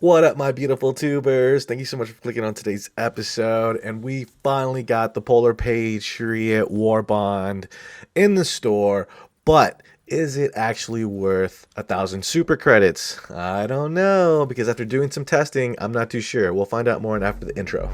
What up, my beautiful tubers? Thank you so much for clicking on today's episode. And we finally got the Polar PATRIOT Warbond in the store. But is it actually worth 1,000 super credits? I don't know, because after doing some testing, I'm not too sure. We'll find out more after the intro.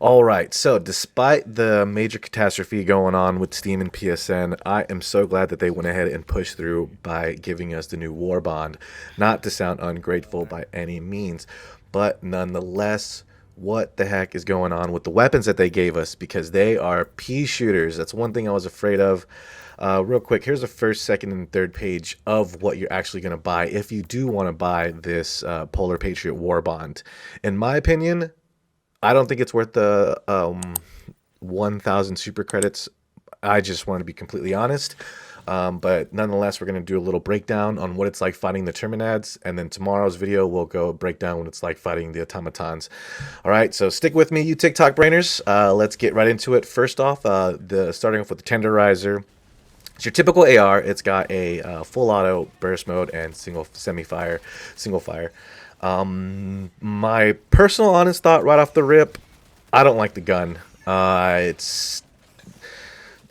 All right, so despite the major catastrophe going on with Steam and PSN, I am so glad that they went ahead and pushed through by giving us the new Warbond. Not to sound ungrateful by any means, but nonetheless, what the heck is going on with the weapons that they gave us? Because they are pea shooters. That's one thing I was afraid of. Real quick, here's the first, second, and third page of what you're actually going to buy if you do want to buy this Polar PATRIOT Warbond. In my opinion, I don't think it's worth the 1,000 super credits. I just want to be completely honest. But nonetheless, we're going to do a little breakdown on what it's like fighting the Terminads. And then tomorrow's video, we'll go break down what it's like fighting the automatons. All right, so stick with me, you TikTok brainers. Let's get right into it. First off, starting off with the Tenderizer. It's your typical AR. It's got a full auto burst mode and single fire. My personal honest thought right off the rip, I don't like the gun. It's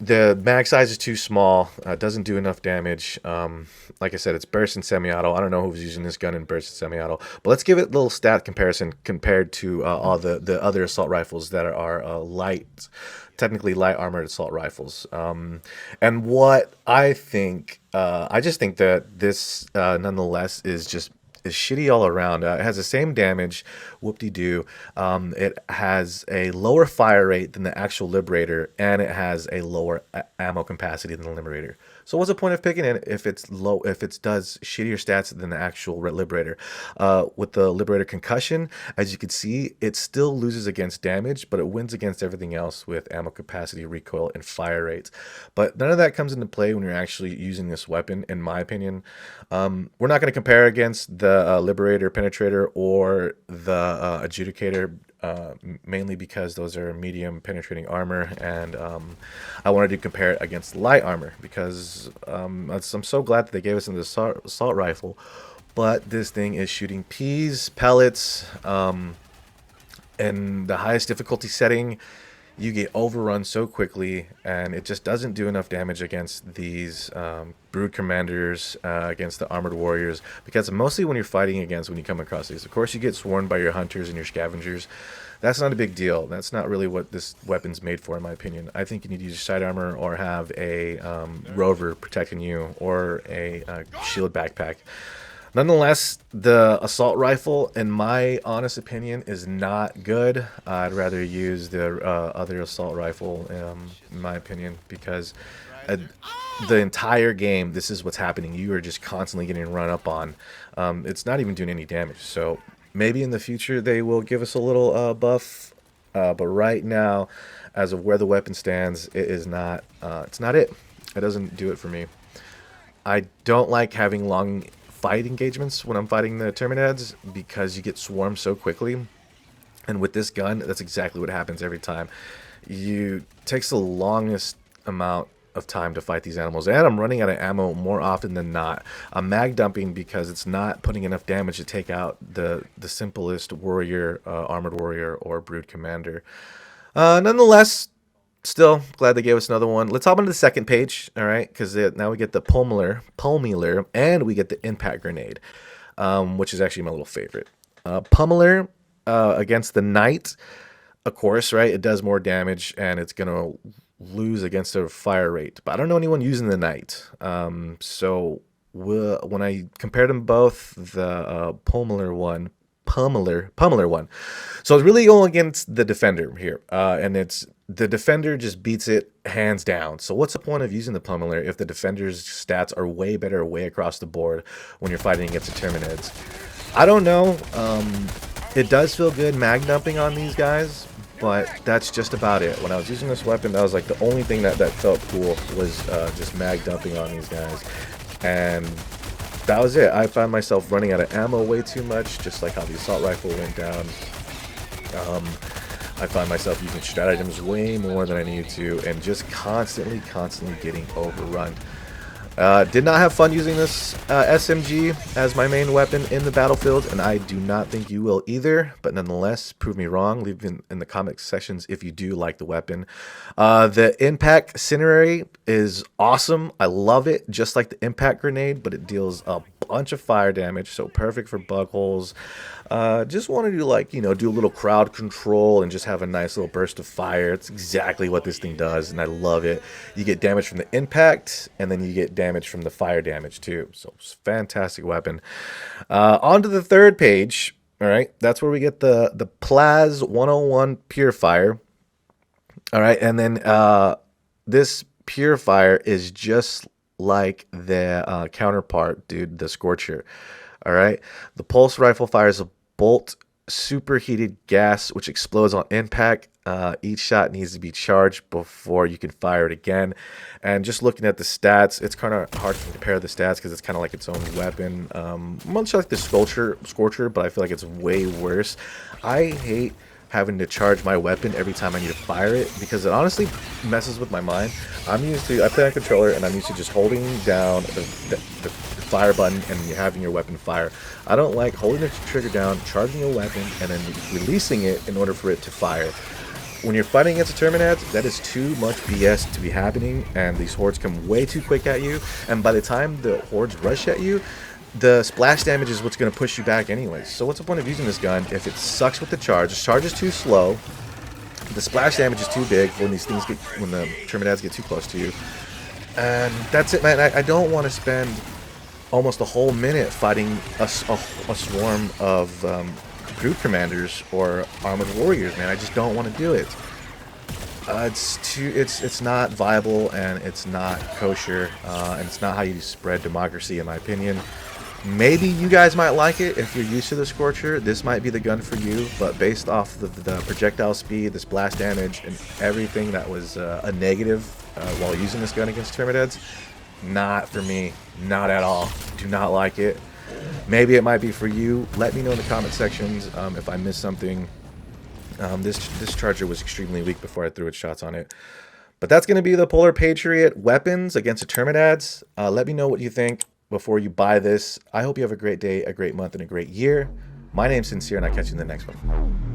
the mag size is too small. Doesn't do enough damage. Like I said, it's burst and semi-auto. I don't know who's using this gun in burst and semi-auto, but let's give it a little stat comparison compared to all the other assault rifles that are light, technically light armored assault rifles. And what I think, I just think that this nonetheless is shitty all around. It has the same damage, whoop-de-doo. It has a lower fire rate than the actual Liberator, and it has a lower ammo capacity than the Liberator. So what's the point of picking it if it's low, if it does shittier stats than the actual Liberator? With the Liberator concussion, as you can see, it still loses against damage, but it wins against everything else with ammo capacity, recoil, and fire rates. But none of that comes into play when you're actually using this weapon, in my opinion. We're not going to compare against the Liberator Penetrator or the Adjudicator, mainly because those are medium penetrating armor, and I wanted to compare it against light armor because I'm so glad that they gave us an assault rifle, but this thing is shooting peas, pellets, and the highest difficulty setting. You get overrun so quickly, and it just doesn't do enough damage against these brood commanders, against the armored warriors, because mostly when you're fighting against, when you come across these, of course you get swarmed by your hunters and your scavengers. That's not a big deal. That's not really what this weapon's made for, in my opinion. I think you need to use side armor or have a rover protecting you, or a shield backpack. Nonetheless, the assault rifle, in my honest opinion, is not good. I'd rather use the other assault rifle, in my opinion, because the entire game, this is what's happening. You are just constantly getting run up on. It's not even doing any damage. So maybe in the future they will give us a little buff. But right now, as of where the weapon stands, it is not. It's not it. It doesn't do it for me. I don't like having long fight engagements when I'm fighting the Terminads because you get swarmed so quickly, and with this gun, that's exactly what happens every time. It takes the longest amount of time to fight these animals, and I'm running out of ammo more often than not. I'm mag dumping because it's not putting enough damage to take out the simplest warrior, armored warrior, or brood commander. Nonetheless, still glad they gave us another one. Let's hop into the second page, all right? Because now we get the Pummeler, and we get the Impact Grenade, which is actually my little favorite. Pummeler against the Knight, of course, right? It does more damage, and it's gonna lose against a fire rate. But I don't know anyone using the Knight, so when I compared them both, the Pummeler one. So it's really going against the Defender here, and the Defender just beats it hands down. So what's the point of using the Pummeler if the Defender's stats are way better, way across the board when you're fighting against the Terminads? I don't know. It does feel good mag dumping on these guys, but that's just about it. When I was using this weapon, that was like the only thing that felt cool was just mag dumping on these guys, and that was it. I found myself running out of ammo way too much, just like how the assault rifle went down. I find myself using stratagems way more than I need to, and just constantly getting overrun. Did not have fun using this SMG as my main weapon in the battlefield, and I do not think you will either, but nonetheless, prove me wrong. Leave in the comment sections if you do like the weapon. The Impact Incendiary is awesome. I love it, just like the Impact Grenade, but it deals a bunch of fire damage, so perfect for bug holes. Just wanted to, like, you know, do a little crowd control and just have a nice little burst of fire. It's exactly what this thing does, and I love it. You get damage from the impact, and then you get damage from the fire damage too. So it's a fantastic weapon. On to the third page. All right, that's where we get the Plaz 101 Purifier. All right, and then this Purifier is just like the counterpart, dude, the Scorcher. All right, the pulse rifle fires a bolt superheated gas which explodes on impact. Each shot needs to be charged before you can fire it again. And just looking at the stats, it's kind of hard to compare the stats because it's kind of like its own weapon, much like the Scorcher, but I feel like it's way worse. I hate having to charge my weapon every time I need to fire it because it honestly messes with my mind. I play on controller, and I'm used to just holding down the fire button and having your weapon fire. I don't like holding the trigger down, charging a weapon, and then releasing it in order for it to fire. When you're fighting against the Terminads, that is too much BS to be happening, and these hordes come way too quick at you, and by the time the hordes rush at you, the splash damage is what's going to push you back anyways. So what's the point of using this gun if it sucks with the charge? The charge is too slow, the splash damage is too big when the Terminads get too close to you, and that's it, man. I don't want to spend almost a whole minute fighting a swarm of group commanders or armored warriors, man. I just don't want to do it. It's not viable, and it's not kosher, and it's not how you spread democracy, in my opinion. Maybe you guys might like it if you're used to the Scorcher. This might be the gun for you, but based off the projectile speed, the splash damage, and everything that was a negative while using this gun against Terminads, not for me. Not at all. Do not like it. Maybe it might be for you. Let me know in the comment sections if I missed something. This charger was extremely weak before I threw its shots on it. But that's going to be the Polar Patriot weapons against the Terminads. Let me know what you think before you buy this. I hope you have a great day, a great month, and a great year. My name's Sincere, and I'll catch you in the next one.